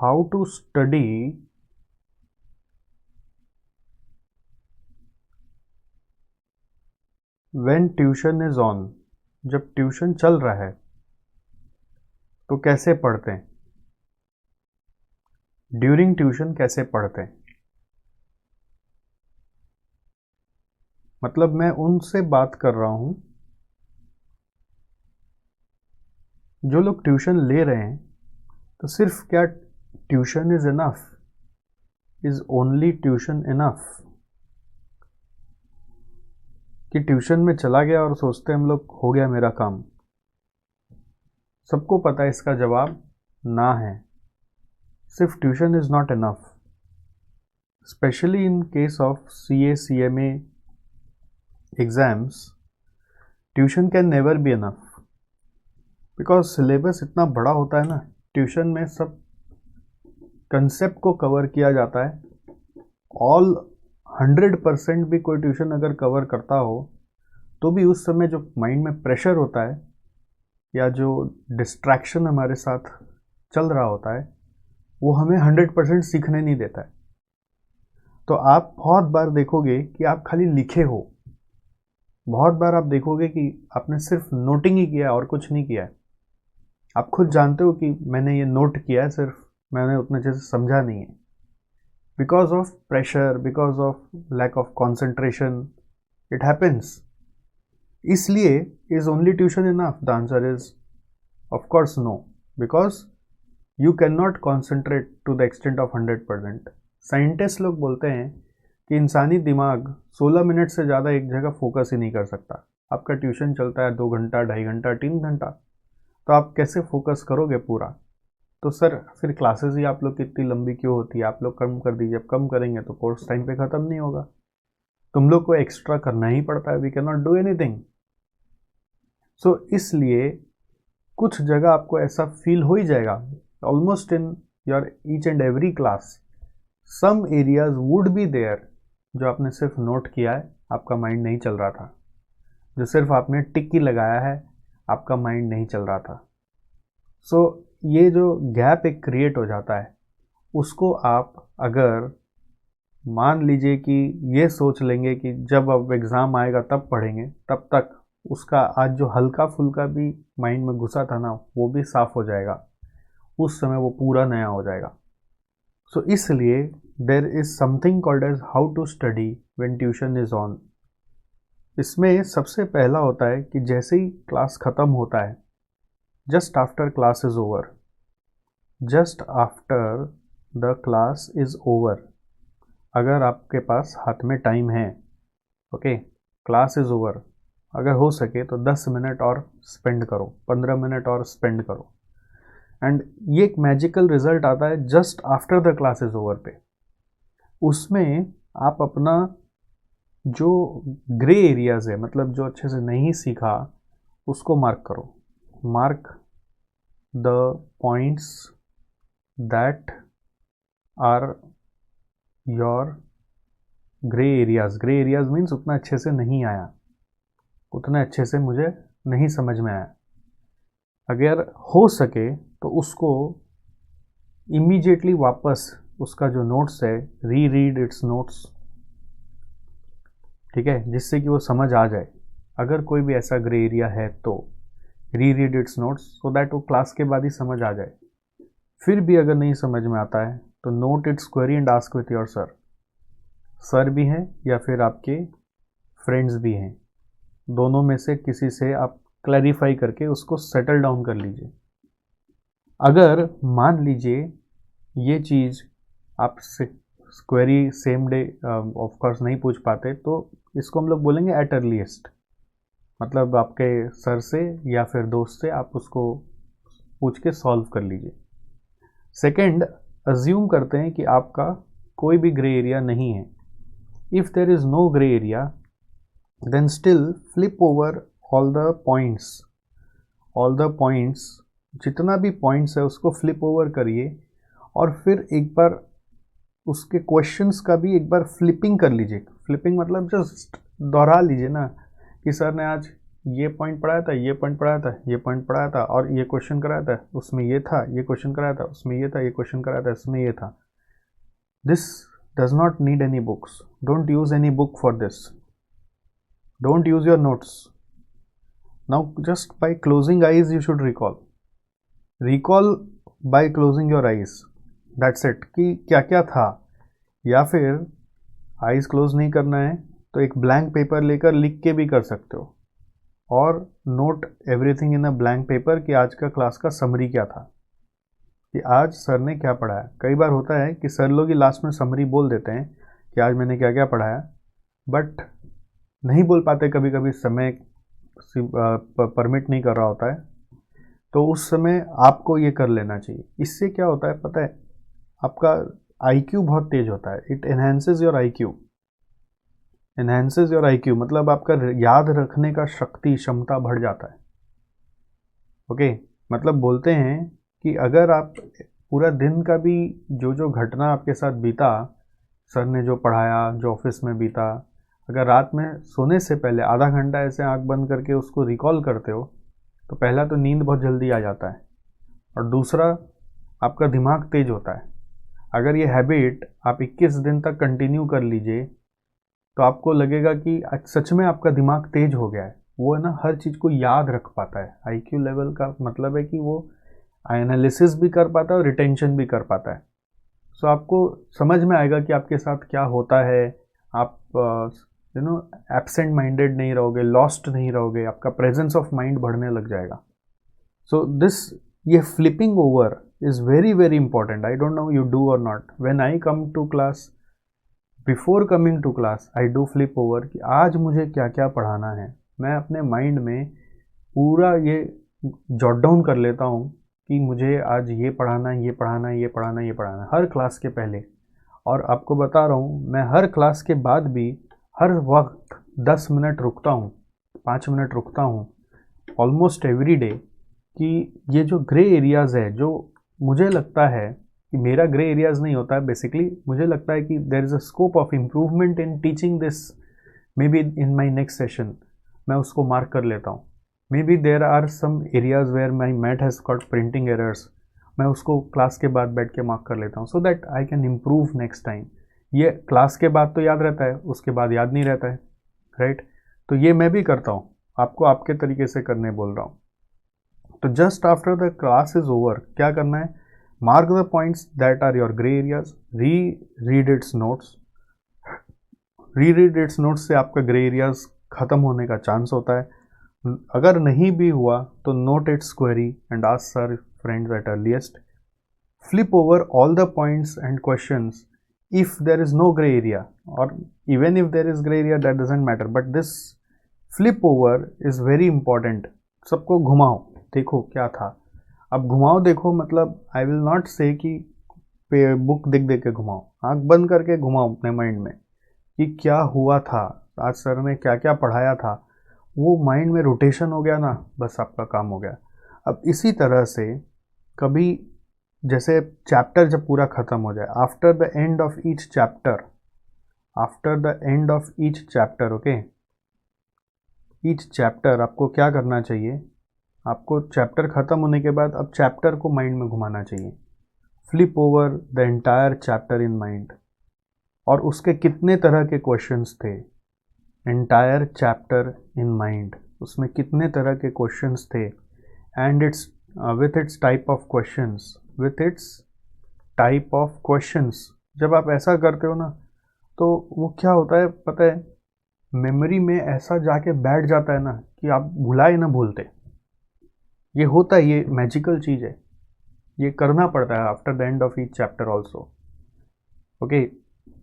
How to study when tuition is on. जब tuition चल रहा है तो कैसे पढ़ते हैं, ड्यूरिंग ट्यूशन कैसे पढ़ते हैं। मतलब मैं उनसे बात कर रहा हूं जो लोग ट्यूशन ले रहे हैं। तो सिर्फ क्या tuition is enough, is only tuition enough, कि ट्यूशन में चला गया और सोचते हम लोग हो गया मेरा काम। सबको पता है इसका जवाब ना है। सिर्फ tuition is not enough, specially in case of CA CMA exams. Tuition can never be enough because syllabus इतना बड़ा होता है ना। ट्यूशन में सब कंसेप्ट को कवर किया जाता है। ऑल 100% भी कोई ट्यूशन अगर कवर करता हो तो भी उस समय जो माइंड में प्रेशर होता है या जो डिस्ट्रैक्शन हमारे साथ चल रहा होता है वो हमें 100% सीखने नहीं देता है। तो आप बहुत बार देखोगे कि आप खाली लिखे हो, बहुत बार आप देखोगे कि आपने सिर्फ नोटिंग ही किया और कुछ नहीं किया है। आप खुद जानते हो कि मैंने ये नोट किया है, सिर्फ मैंने उतने अच्छे से समझा नहीं है। Because of pressure, because of lack of concentration, it happens. इसलिए is only tuition enough? The answer is of course no, because you can not concentrate to the extent of 100%। Scientist लोग बोलते हैं कि इंसानी दिमाग 16 मिनट से ज़्यादा एक जगह फोकस ही नहीं कर सकता। आपका ट्यूशन चलता है 2 घंटा, 2.5 घंटा, 3 घंटा, तो आप कैसे फोकस करोगे पूरा? तो सर फिर क्लासेस ही आप लोग की इतनी लंबी क्यों होती है? आप लोग कम कर दीजिए। अब कम करेंगे तो कोर्स टाइम पे ख़त्म नहीं होगा। तुम लोग को एक्स्ट्रा करना ही पड़ता है। We can not do anything. So इसलिए कुछ जगह आपको ऐसा फील हो ही जाएगा, almost in your each and every class some areas would be there जो आपने सिर्फ नोट किया है, आपका माइंड नहीं चल रहा था। जो सिर्फ आपने टिक ही लगाया है, आपका माइंड नहीं चल रहा था। सो ये जो गैप एक क्रिएट हो जाता है, उसको आप अगर मान लीजिए कि ये सोच लेंगे कि जब अब एग्ज़ाम आएगा तब पढ़ेंगे, तब तक उसका आज जो हल्का फुल्का भी माइंड में घुसा था ना, वो भी साफ हो जाएगा। उस समय वो पूरा नया हो जाएगा। सो इसलिए there is something called as how to study when tuition is on. इसमें सबसे पहला होता है कि जैसे ही क्लास ख़त्म होता है, just after class is over, just after the class is over, अगर आपके पास हाथ में टाइम है, ओके, क्लास इज ओवर, अगर हो सके तो 10 मिनट और स्पेंड करो, 15 मिनट और स्पेंड करो। एंड ये एक मैजिकल रिजल्ट आता है just after the class is over पे। उसमें आप अपना जो ग्रे एरियाज है, मतलब जो अच्छे से नहीं सीखा, उसको मार्क करो। Mark the points that are your grey areas. Grey areas means उतना अच्छे से नहीं आया, उतना अच्छे से मुझे नहीं समझ में आया। अगर हो सके तो उसको इमीडिएटली वापस उसका जो नोट्स है, री रीड इट्स नोट्स, ठीक है, जिससे कि वो समझ आ जाए। अगर कोई भी ऐसा ग्रे एरिया है तो री read its notes so that वो क्लास के बाद ही समझ आ जाए। फिर भी अगर नहीं समझ में आता है तो note its query and ask with your sir. Sir भी हैं या फिर आपके फ्रेंड्स भी हैं, दोनों में से किसी से आप क्लैरिफाई करके उसको सेटल डाउन कर लीजिए। अगर मान लीजिए ये चीज़ आप query same day of course नहीं पूछ पाते, तो इसको हम लोग बोलेंगे एट अर्लीस्ट। मतलब आपके सर से या फिर दोस्त से आप उसको पूछ के सॉल्व कर लीजिए। सेकंड, अज्यूम करते हैं कि आपका कोई भी ग्रे एरिया नहीं है। If there is no grey area then still flip over all the points. All the points, जितना भी पॉइंट्स है उसको फ्लिप ओवर करिए और फिर एक बार उसके क्वेश्चंस का भी एक बार फ्लिपिंग कर लीजिए। फ्लिपिंग मतलब जस्ट दोहरा लीजिए ना कि सर ने आज ये पॉइंट पढ़ाया था, ये पॉइंट पढ़ाया था, ये पॉइंट पढ़ाया था, और ये क्वेश्चन कराया था, उसमें ये था, ये क्वेश्चन कराया था, उसमें ये था, ये क्वेश्चन कराया था, इसमें ये था. This does not need any books. Don't use any book for this. Don't use your notes. Now just by closing eyes you should recall. Recall by closing your eyes. That's it. कि क्या क्या था. या फिर eyes close नहीं करना है तो एक ब्लैंक पेपर लेकर लिख के भी कर सकते हो, और note everything in a blank paper कि आज का क्लास का समरी क्या था, कि आज सर ने क्या पढ़ाया. कई बार होता है कि सर लोग ही लास्ट में समरी बोल देते हैं कि आज मैंने क्या क्या पढ़ाया, बट नहीं बोल पाते, कभी कभी समय परमिट नहीं कर रहा होता है, तो उस समय आपको ये कर लेना चाहिए. इससे क्या होता है पता है, आपका IQ बहुत तेज होता है. It enhances your IQ. Enhances your IQ मतलब आपका याद रखने का शक्ति, क्षमता बढ़ जाता है. ओके मतलब बोलते हैं कि अगर आप पूरा दिन का भी जो जो घटना आपके साथ बीता, सर ने जो पढ़ाया, जो ऑफिस में बीता, अगर रात में सोने से पहले आधा घंटा ऐसे आंख बंद करके उसको रिकॉल करते हो, तो पहला तो नींद बहुत जल्दी आ जाता है, और दूसरा आपका दिमाग तेज होता है. अगर ये हैबिट आप 21 दिन तक कंटिन्यू कर लीजिए तो आपको लगेगा कि सच में आपका दिमाग तेज हो गया है. वो है ना, हर चीज़ को याद रख पाता है. IQ लेवल का मतलब है कि वो एनालिसिस भी कर पाता है और रिटेंशन भी कर पाता है. सो आपको समझ में आएगा कि आपके साथ क्या होता है. आप एब्सेंट माइंडेड नहीं रहोगे, लॉस्ट नहीं रहोगे, आपका प्रेजेंस ऑफ माइंड बढ़ने लग जाएगा. सो ये flipping over is very important. I don't know you do or not. When I come to class, before coming to class I do flip over कि आज मुझे क्या क्या पढ़ाना है. मैं अपने माइंड में पूरा ये जॉट डाउन कर लेता हूँ कि मुझे आज ये पढ़ाना है, ये पढ़ाना है, ये पढ़ाना है, ये पढ़ाना है, हर क्लास के पहले. और आपको बता रहा हूँ, मैं हर क्लास के बाद भी हर वक्त 10 मिनट रुकता हूँ, 5 मिनट रुकता हूँ, ऑलमोस्ट एवरी डे. कि ये जो ग्रे एरियाज़ है, जो मुझे लगता है कि मेरा ग्रे एरियाज नहीं होता है, बेसिकली मुझे लगता है कि there is a scope of improvement in teaching this, may be in my next session, मैं उसको मार्क कर लेता हूँ. May be there are some areas where my mat has got printing errors, मैं उसको क्लास के बाद बैठ के मार्क कर लेता हूँ, so that I can improve next time. ये क्लास के बाद तो याद रहता है, उसके बाद याद नहीं रहता है, राइट. तो ये मैं भी करता हूँ, आपको आपके तरीके से करने बोल रहा हूँ. तो just after the class is over क्या करना है, mark the points that are your grey areas, read its notes. Read its notes से आपका ग्रे एरियाज खत्म होने का चांस होता है. अगर नहीं भी हुआ तो note its query and ask sir friends at earliest. Flip over all the points and questions if there is no gray area, or even if there is gray area that doesn't matter, but this flip over is very important. सबको घुमाओ, देखो क्या था. अब घुमाओ देखो मतलब I will not से कि बुक देख देख के घुमाओ, आंख बंद करके घुमाओ अपने माइंड में कि क्या हुआ था, आज सर ने क्या क्या पढ़ाया था. वो माइंड में रोटेशन हो गया ना, बस आपका काम हो गया. अब इसी तरह से कभी जैसे चैप्टर जब पूरा ख़त्म हो जाए, after the end of each chapter, after the end of each chapter, okay, each chapter आपको क्या करना चाहिए, आपको चैप्टर ख़त्म होने के बाद अब चैप्टर को माइंड में घुमाना चाहिए. Flip over the entire chapter in mind, और उसके कितने तरह के क्वेश्चंस थे. एंटायर चैप्टर इन माइंड, उसमें कितने तरह के क्वेश्चंस थे, and it's with its type of questions, with its type of questions. जब आप ऐसा करते हो ना, तो वो क्या होता है पता है, मेमोरी में ऐसा जाके बैठ जाता है ना कि आप भुलाए ना भूलते. ये होता है, ये मैजिकल चीज़ है, ये करना पड़ता है after the end of each chapter also. Okay,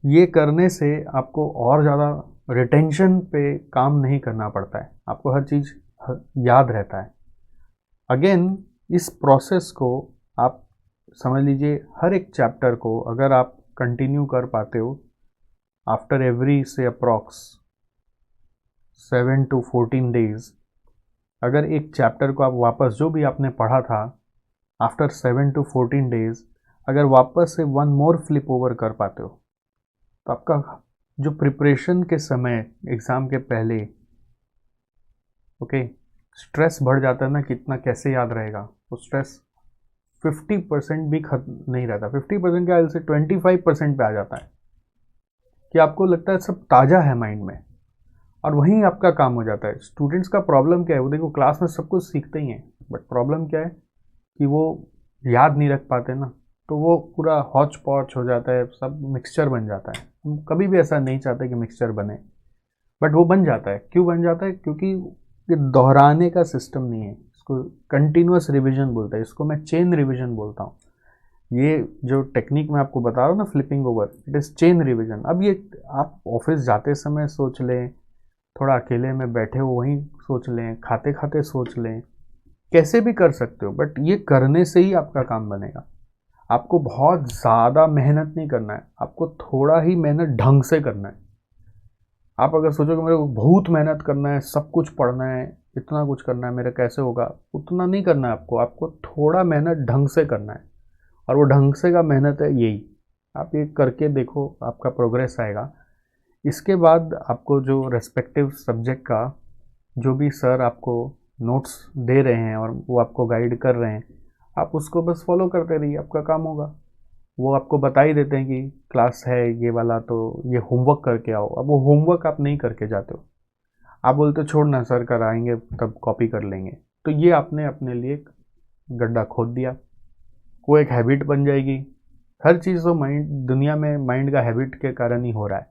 ये करने से आपको और ज़्यादा रिटेंशन पे काम नहीं करना पड़ता है, आपको हर चीज़ याद रहता है. अगेन इस प्रोसेस को आप समझ लीजिए, हर एक चैप्टर को अगर आप कंटिन्यू कर पाते हो आफ्टर एवरी से अप्रॉक्स 7 to 14 डेज, अगर एक चैप्टर को आप वापस जो भी आपने पढ़ा था आफ्टर 7 to 14 डेज अगर वापस से वन मोर फ्लिप ओवर कर पाते हो, तो आपका जो प्रिपरेशन के समय एग्ज़ाम के पहले ओके, स्ट्रेस बढ़ जाता है ना, कितना कैसे याद रहेगा, वो स्ट्रेस 50% भी खत्म नहीं रहता, 50% क्या से 25% पे आ जाता है कि आपको लगता है सब ताज़ा है माइंड में, और वहीं आपका काम हो जाता है। स्टूडेंट्स का प्रॉब्लम क्या है, वो देखो क्लास में सब कुछ सीखते ही हैं, बट प्रॉब्लम क्या है कि वो याद नहीं रख पाते ना, तो वो पूरा हौच पौच हो जाता है, सब मिक्सचर बन जाता है। हम कभी भी ऐसा नहीं चाहते कि मिक्सचर बने, बट वो बन जाता है। क्यों बन जाता है? क्योंकि ये दोहराने का सिस्टम नहीं है, इसको कंटिन्यूअस रिविजन बोलते हैं, इसको मैं चेन रिविजन बोलता हूँ। ये जो टेक्निक मैं आपको बता रहा हूँ ना, flipping over, it is chain revision. अब ये आप ऑफिस जाते समय सोच लें, थोड़ा अकेले में बैठे हो वहीं सोच लें, खाते खाते सोच लें, कैसे भी कर सकते हो, बट ये करने से ही आपका काम बनेगा। आपको बहुत ज़्यादा मेहनत नहीं करना है, आपको थोड़ा ही मेहनत ढंग से करना है। आप अगर सोचोगे मेरे को बहुत मेहनत करना है, सब कुछ पढ़ना है, इतना कुछ करना है, मेरा कैसे होगा, उतना नहीं करना है आपको। आपको थोड़ा मेहनत ढंग से करना है, और वो ढंग से का मेहनत है यही। आप ये करके देखो, आपका प्रोग्रेस आएगा। इसके बाद आपको जो रेस्पेक्टिव सब्जेक्ट का जो भी सर आपको नोट्स दे रहे हैं और वो आपको गाइड कर रहे हैं, आप उसको बस फॉलो करते रहिए, आपका काम होगा। वो आपको बता ही देते हैं कि क्लास है ये वाला, तो ये होमवर्क करके आओ। अब वो होमवर्क आप नहीं करके जाते हो, आप बोलते हो छोड़ ना सर कराएंगे तब कॉपी कर लेंगे, तो ये आपने अपने लिए एक गड्ढा खोद दिया। वो एक हैबिट बन जाएगी। हर चीज़ तो माइंड, दुनिया में माइंड का हैबिट के कारण ही हो रहा है।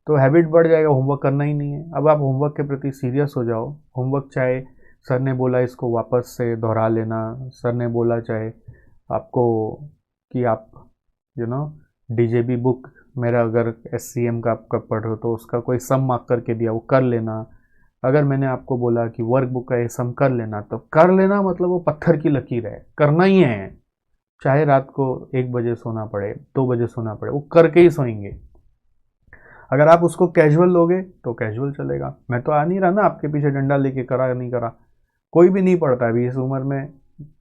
तो हैबिट बढ़ जाएगा, होमवर्क करना ही नहीं है। अब आप होमवर्क के प्रति सीरियस हो जाओ। होमवर्क चाहे सर ने बोला इसको वापस से दोहरा लेना, सर ने बोला चाहे आपको कि आप डीजेबी बुक, मेरा अगर एससीएम का आपका पढ़ रहे हो तो उसका कोई सम मार्क करके दिया वो कर लेना। अगर मैंने आपको बोला कि वर्क बुक का ये सम कर लेना, तो कर लेना मतलब वो पत्थर की लकीर है, करना ही है। चाहे रात को 1 बजे सोना पड़े, 2 बजे सोना पड़े, वो करके ही सोएंगे। अगर आप उसको कैजुअल लोगे तो कैजुअल चलेगा। मैं तो आ नहीं रहा ना आपके पीछे डंडा लेके, करा नहीं करा, कोई भी नहीं पढ़ता अभी इस उम्र में,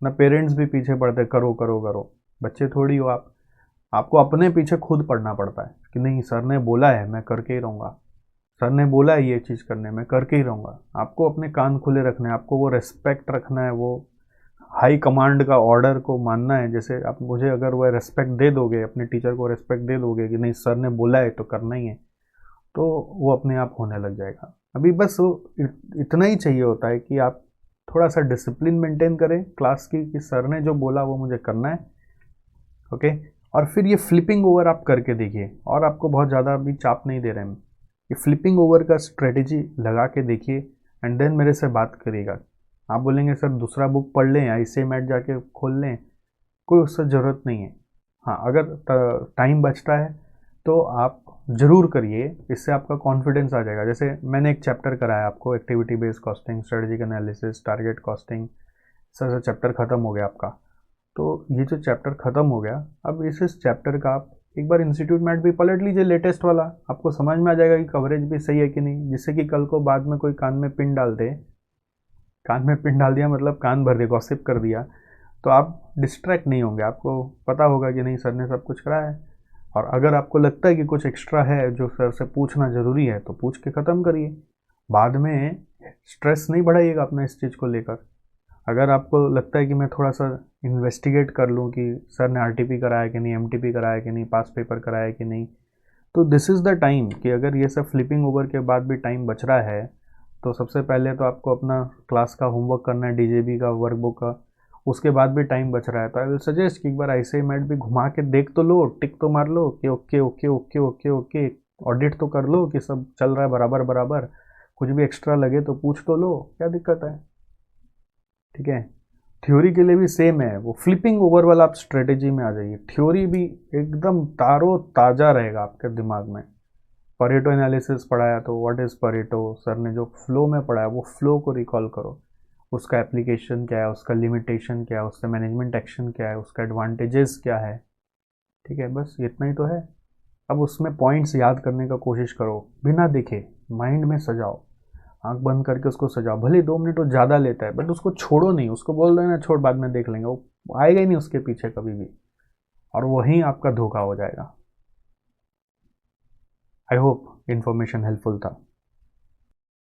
ना पेरेंट्स भी पीछे पढ़ते करो करो करो। बच्चे थोड़ी हो आप, आपको अपने पीछे खुद पढ़ना पड़ता है कि नहीं सर ने बोला है मैं करके ही रहूँगा, सर ने बोला है ये चीज़ करने मैं करके ही रहूँगा। आपको अपने कान खुले रखने हैं, आपको वो रेस्पेक्ट रखना है, वो हाई कमांड का ऑर्डर को मानना है। जैसे आप मुझे अगर वो रेस्पेक्ट दे दोगे, अपने टीचर को रेस्पेक्ट दे दोगे कि नहीं सर ने बोला है तो करना ही है, तो वो अपने आप होने लग जाएगा। अभी बस वो इतना ही चाहिए होता है कि आप थोड़ा सा डिसिप्लिन मेंटेन करें क्लास की, कि सर ने जो बोला वो मुझे करना है। ओके, और फिर ये फ्लिपिंग ओवर आप करके देखिए, और आपको बहुत ज़्यादा अभी चाप नहीं दे रहे हैं, ये फ्लिपिंग ओवर का स्ट्रेटेजी लगा के देखिए, एंड देन मेरे से बात करिएगा। आप बोलेंगे सर दूसरा बुक पढ़ लें, ऐसे मैट जाके खोल लें, कोई उससे ज़रूरत नहीं है। हाँ, अगर टाइम बचता है तो आप ज़रूर करिए, इससे आपका कॉन्फिडेंस आ जाएगा। जैसे मैंने एक चैप्टर कराया आपको, activity based costing, strategic analysis, target costing, sir chapter ख़त्म हो गया आपका। तो ये जो चैप्टर ख़त्म हो गया, अब इस चैप्टर का आप एक बार इंस्टीट्यूट मैट भी पलट लीजिए, लेटेस्ट वाला, आपको समझ में आ जाएगा कि कवरेज भी सही है कि नहीं, जिससे कि कल को बाद में कोई कान में पिन डाल दे, कान में पिन डाल दिया मतलब कान भर दे, गॉसिप कर दिया, तो आप डिस्ट्रैक्ट नहीं होंगे, आपको पता होगा कि नहीं सर ने सब कुछ कराया है। और अगर आपको लगता है कि कुछ एक्स्ट्रा है जो सर से पूछना ज़रूरी है, तो पूछ के ख़त्म करिए। बाद में स्ट्रेस नहीं बढ़ाइएगा अपना इस चीज़ को लेकर। अगर आपको लगता है कि मैं थोड़ा सा इन्वेस्टिगेट कर लूँ कि सर ने आरटीपी कराया कि नहीं, एमटीपी कराया कि नहीं, पास पेपर कराया कि नहीं, तो दिस इज़ द टाइम कि अगर ये सब फ्लिपिंग ओवर के बाद भी टाइम बच रहा है, तो सबसे पहले तो आपको अपना क्लास का होमवर्क करना है, डीजेबी का, वर्कबुक का। उसके बाद भी टाइम बच रहा है तो आई विल सजेस्ट कि एक बार ऐसे ही मैट भी घुमा के देख तो लो, टिक तो मार लो कि okay okay okay okay okay, audit तो कर लो कि सब चल रहा है बराबर बराबर। कुछ भी एक्स्ट्रा लगे तो पूछ तो लो, क्या दिक्कत है? ठीक है, थ्योरी के लिए भी सेम है, वो फ्लिपिंग ओवर वाला आप स्ट्रेटेजी में आ जाइए। थ्योरी भी एकदम तारो ताज़ा रहेगा आपके दिमाग में। परेटो एनालिसिस पढ़ाया तो व्हाट इज़ परेटो, सर ने जो फ्लो में पढ़ाया वो फ्लो को रिकॉल करो, उसका एप्लीकेशन क्या है, उसका लिमिटेशन क्या है, उसका मैनेजमेंट एक्शन क्या है, उसका एडवांटेजेस क्या है। ठीक है, बस इतना ही तो है। अब उसमें पॉइंट्स याद करने का कोशिश करो, बिना देखे माइंड में सजाओ, आंख बंद करके उसको सजाओ। भले 2 मिनट वो ज़्यादा लेता है, बट उसको छोड़ो नहीं, उसको बोल रहे ना छोड़ बाद में देख लेंगे, वो आएगा ही नहीं उसके पीछे कभी भी, और वहीं आपका धोखा हो जाएगा। आई होप इन्फॉर्मेशन हेल्पफुल था।